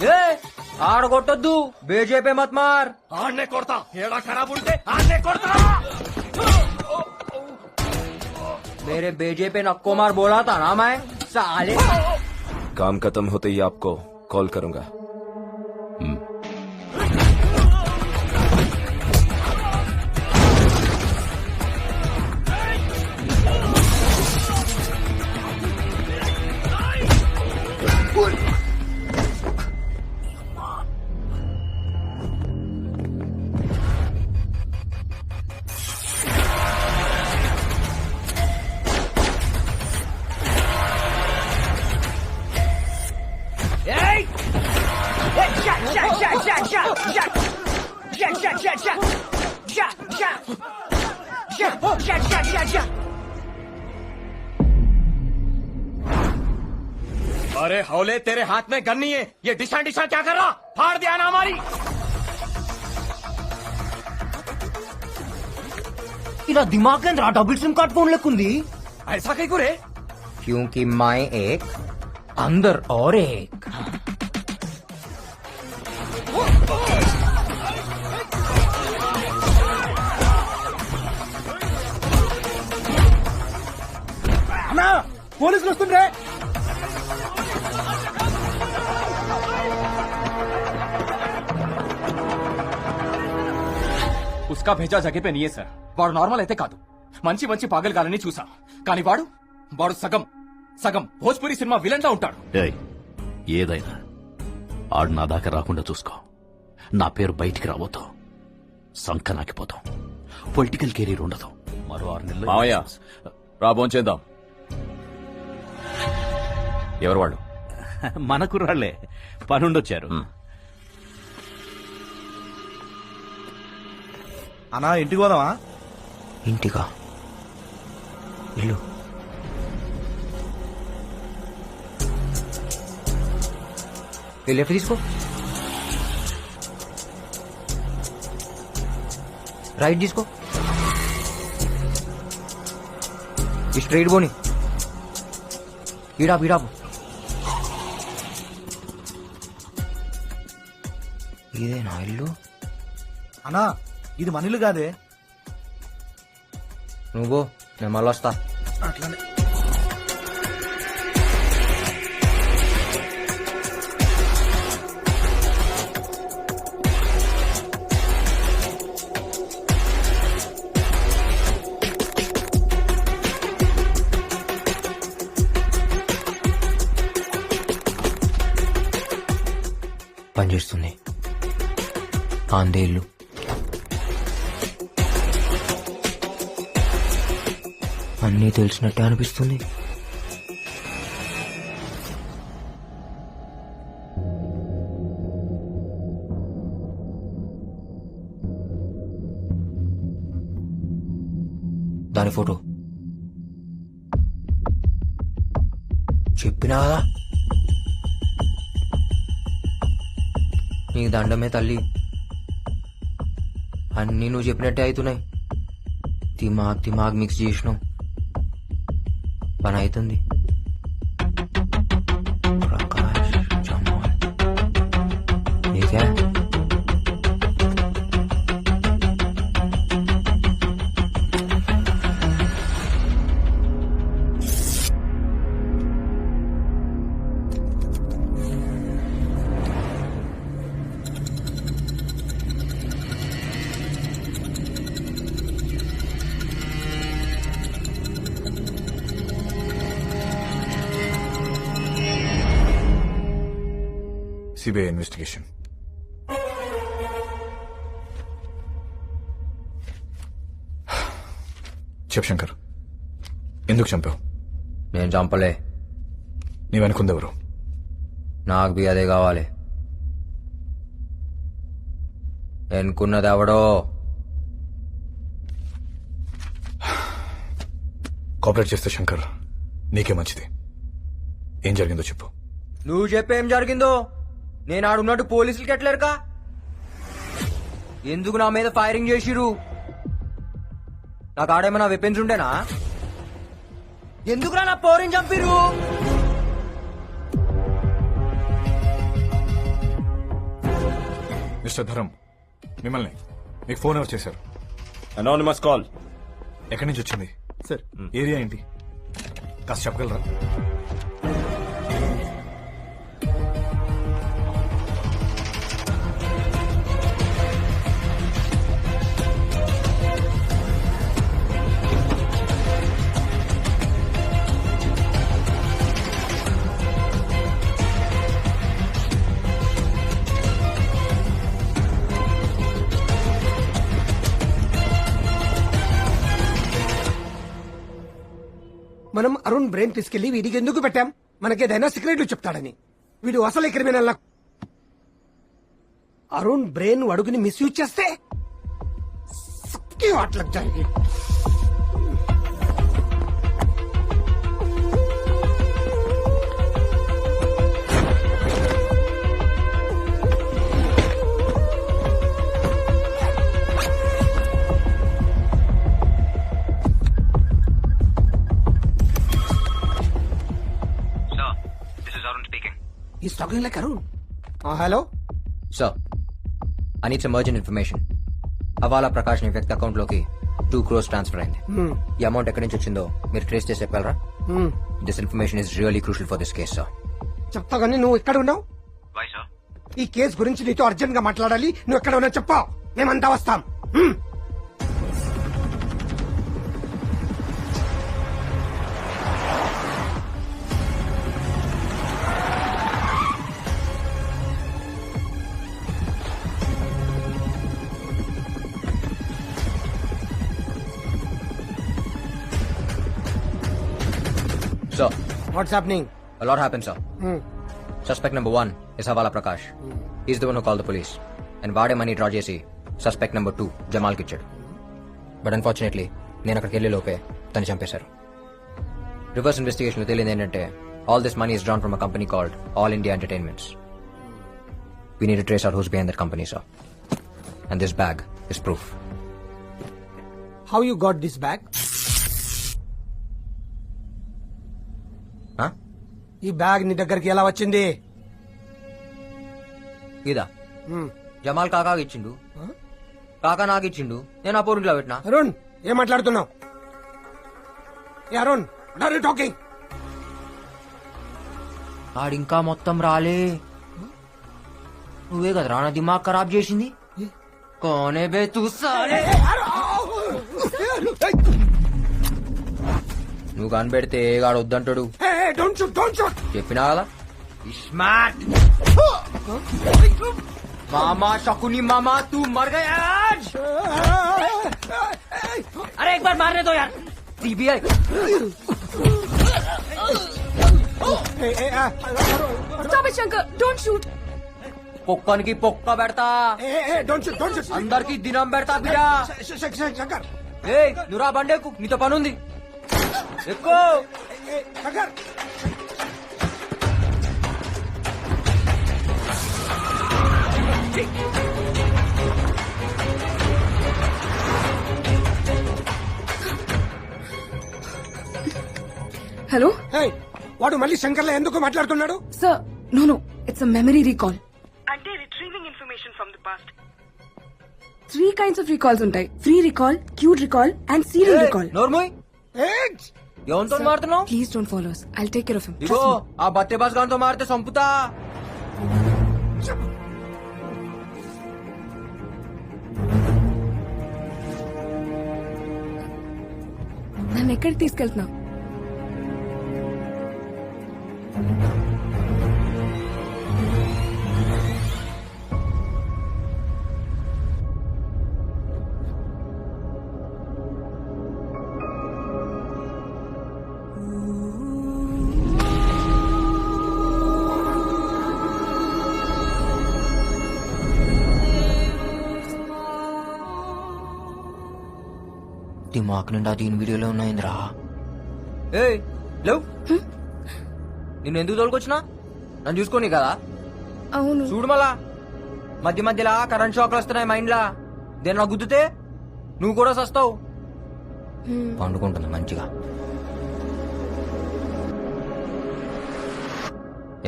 ఏ ఆడ కొట్టొద్దు, బేజేపీ మత్ మార్. ఆడనే కొడతా, ఏడా ఖరాబ్ ఉంటే ఆడనే కొడతా. मेरे बीजेपी नक्को मार बोला था ना मैं, साले. काम खत्म होते ही आपको कॉल करूंगा. अरे हौले, तेरे हाथ में गन नहीं है, ये डिशा डिशा क्या कर रहा? फाड़ दिया ना हमारी. ఇలా దిమాగ్ కేంద్ర డబుల్ సిమ్ కార్డ్ फोन लेकुंदी. ऐसा कहीं को रे? क्योंकि मैं एक अंदर और एक. అన్నా పోలీసులు వస్తుండ్రే. उसका भेजा जगह पे नहीं है सर. వాడు నార్మల్ అయితే కాదు, మంచి మంచి పాగలగాలని చూసా, కానీ వాడు వాడు సగం సగం భోజ్పురి సినిమా విలన్ లా ఉంటాడు. ఏయ్, ఏదైనా ఆడు నా దాకా రాకుండా చూసుకో. నా పేరు బయటికి రాబోతాం, సంకనాకిపోతాం, పొలిటికల్ కెరీర్ ఉండదు. మరో 6 నెలలు మావయ్య, రాబోన్ చేద్దాం. ఎవరు వాళ్ళు? మన కుర్రాళ్లే, పనుండొచ్చారు. అన్నా ఇంటికి పోదామా? ఇంటికా? ఇల్లు లెఫ్ట్ తీసుకో, రైట్ తీసుకో, స్ట్రైట్ పోని, ఈడాపు ఈడాపు. ఇదేనా ఇల్లు? అన్నా ఇది మన ఇల్లు కాదే. నువ్వు నేను మళ్ళీ వస్తా. అట్లానే పనిచేస్తుంది. ఆందే ఇల్లు. అన్నీ తెలిసినట్టే అనిపిస్తుంది. దాని ఫోటో చెప్పినా కదా, నీకు దండమే తల్లి. అన్నీ నువ్వు చెప్పినట్టే అవుతున్నాయి. దిమాగ్ మిక్స్ చేసినావు, పని అవుతుంది. ప్రకాష్ జమాల్ ఏకా సిబిఐ ఇన్వెస్టిగేషన్. చెప్ శంకర్, ఎందుకు చంపావు? నేను చంపలే. నీ వెనుకుందెవరు? నాకు బి అదే కావాలి. ఎన్నుకున్నది ఎవడో. కోఆపరేట్ చేస్తే శంకర్ నీకే మంచిది. ఏం జరిగిందో చెప్పు. నువ్వు చెప్పేం జరిగిందో. నేను ఆడున్నట్టు పోలీసులకి ఎట్లేరుకా? ఎందుకు నా మీద ఫైరింగ్ చేసిరు? నాకు ఆడేమన్నా వెపన్స్ ఉండేనా? ఎందుకురా నా పోరిని చంపిరు? మిస్టర్ ధరం మిమ్మల్ని మీకు ఫోన్ ఎవరు చేశారు? Anonymous call. ఎక్కడి నుంచి వచ్చింది? సార్ ఏరియా ఏంటి కాస్త చెప్పగలరా? మనం అరుణ్ బ్రెయిన్ తీసుకెళ్లి వీడికి ఎందుకు పెట్టాం? మనకేదైనా సీక్రెట్లు చెప్తాడని. వీడు అసలే క్రిమినల్. అరుణ్ బ్రెయిన్ అడుగుని మిస్యూజ్ చేస్తే సబ్కి వాట్లకు జరిగి He's talking like Arun. Hello? Sir, I need some urgent information. హవాలా ప్రకాష్ ని వ్యక్తి అకౌంట్ లోకి 2 crores ట్రాన్స్ఫర్ అయింది. ఈ అమౌంట్ ఎక్కడి నుంచి వచ్చిందో మీరు ట్రేస్ చేసి చెప్పగలరా? This information is really crucial for this case sir. చెప్తా గానీ నువ్వు ఎక్కడ ఉన్నావు? ఈ కేసు గురించి నీతో అర్జెంట్ గా మాట్లాడాలి. నువ్వు ఎక్కడ ఉన్నావు చెప్పావు, మేమంతా వస్తాం. Sir, what's happening? a lot happened, sir. Suspect number 1 is Havala Prakash. He's the one who called the police. And వాడే మనీ డ్రా చేసి సస్పెక్ట్ నెంబర్ 2 జమాల్కి ఇచ్చాడు. బట్ అన్ఫార్చునేట్లీ నేను అక్కడికి వెళ్లే లోపే తను చంపేశారు. రివర్స్ ఇన్వెస్టిగేషన్ లో తేలింది ఏంటంటే all this money is drawn from a company called All India Entertainments. We need to trace out who's behind that company, sir. And this bag is proof. How you got this bag? ఈ bag నీ దగ్గరికి ఎలా వచ్చింది? ఇదా జమాల్ కాకాకి ఇచ్చిండు, కాకా నాకు ఇచ్చిండు, నేను ఆ పూరింట్లో పెట్టినా. అరుణ్ ఏం మాట్లాడుతున్నావు? Arun what are you talking? ఆడింకా మొత్తం రాలే. నువ్వే కదా రానా దిమాగ్ ఖరాబ్ చేసింది. కోనే బే తూ సాలే. నువ్వు కనిపెడితే గాడు వద్దంటాడు. చెప్పినా కదా స్మార్ట్ మామా शकुनी मामा तू मर गया आज. अरे एक बार मारने दो यार. CBI Stop it, Shankar. Don't shoot. పొక్కనికి పొక్క పెడతా, అందరికి దినం పెడతా బిడ్డా. శంకర్ ఏ నురా బండేకు, నీతో పనుంది. ఎక్కువ శంకర్ Hello? Hey, వాడు మళ్ళీ శంకర్లో ఎందుకు మాట్లాడుతున్నాడు? Sir, no. It's a memory recall. అంటే retrieving information from the past. 3 kinds of recalls ఉంటాయి. Free recall, queued recall and serial recall. నోర్మోయ్ ఎవరితో మారుతున్నావు? Please don't follow us. I'll take care of him. Ego Trust me. ఆ బట్టే boss గారితో మారితే సంపుతా. నన్ను ఎక్కడికి తీసుకెళ్తున్నావు? దిమాక్ నిండా దీని వీడియోలో ఉన్నాయిందిరా. ఏ లేవు, నిన్ను ఎందుకు తోలుకొచ్చినా? నన్ను చూసుకోని కదా. అవును. చూడు మళ్ళా మధ్య మధ్యలా కరెంట్ షాక్లు వస్తున్నాయి మైండ్ లా. దేని గుద్దుతే నువ్వు కూడా సస్తావు. పండుకుంటుంది మంచిగా.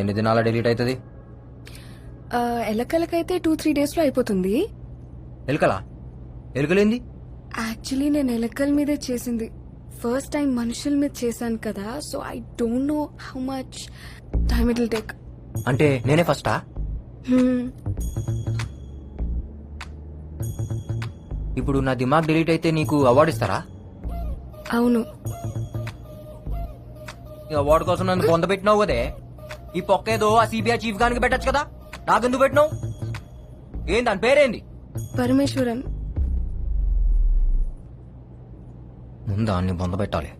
ఎన్ని దినాల డిలీట్ అవుతుంది? ఎలకలకైతే 2-3 days లో అయిపోతుంది. ఎలుకలా? ఎలుకలేంది? యాక్చువల్లీ నేను ఎలకల మీదే చేసింది. ఫస్ట్ టైం మనుషుల మీద చేశాను కదా, so I don't know how much time it will take. అంటే నేనే ఫస్టా? ఇప్పుడు నా దిమాగ్ డిలీట్ అయితే నీకు అవార్డు ఇస్తారా? అవును. ఈ అవార్డు కోసం నన్ను పొందబెట్టినావు కదే. ఈ పొక్కేదో ఆ సిబిఐ చీఫ్ గానికి పెట్టచ్చు కదా, నాకెందుకు పెట్టినావు? ఏం దాని పేరేంది? పరమేశ్వరన్. ముందా అన్ని పొందబెట్టాలి.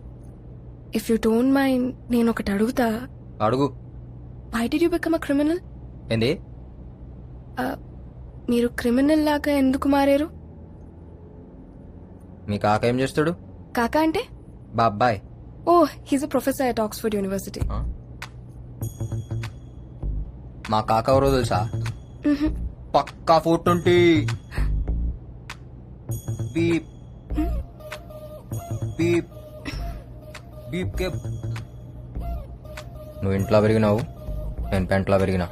ఇఫ్ యూ డోంట్ మైండ్ నేను ఒకటి అడుగుతా. అడుగు. Why did you become a criminal? ఏంది? మీరు క్రిమినల్ లాగా ఎందుకు మారారు? మీ కాక ఏం చేస్తాడు? కాకా అంటే? బాబాయ్. Oh, he's a professor at Oxford university. మా కాక ఎవరో తెలుసా? పక్కా 420. బీప్ బీప్ బీప్ కే. నువ్వు ఇంట్లో పెరిగినావు, నేను పెంట్లో పెరిగినా.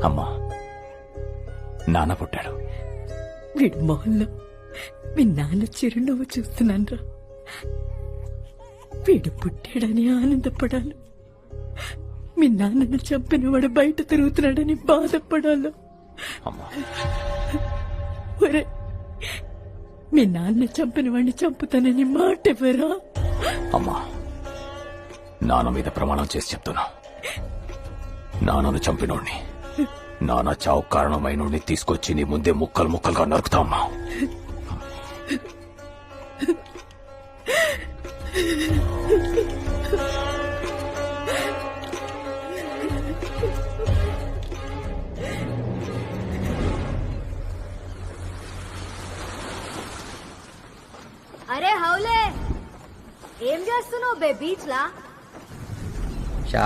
అమ్మా, నాన్న పుట్టాడు. వీడి మొహంలో మీ నాన్న చిరునవ్వు చూస్తున్నాన్రా. వీడు పుట్టాడని ఆనందపడాలి, మీ నాన్నను చంపిన వాడు బయట తిరుగుతున్నాడని బాధపడాలి. అమ్మా, ఒరే, మీ నాన్న చంపిన వాడిని చంపుతానని మాట ఎవరా? అమ్మా, నాన్న మీద ప్రమాణం చేసి చెప్తున్నా, నాన్నను చంపినోడిని, నాన్న చావు కారణమైనోడిని తీసుకొచ్చి నీ ముందే ముక్కలు ముక్కలుగా నరుకుతా. అమ్మా, అరే హౌలే, ఏం చేస్తున్నావు బే బీచ్ లా?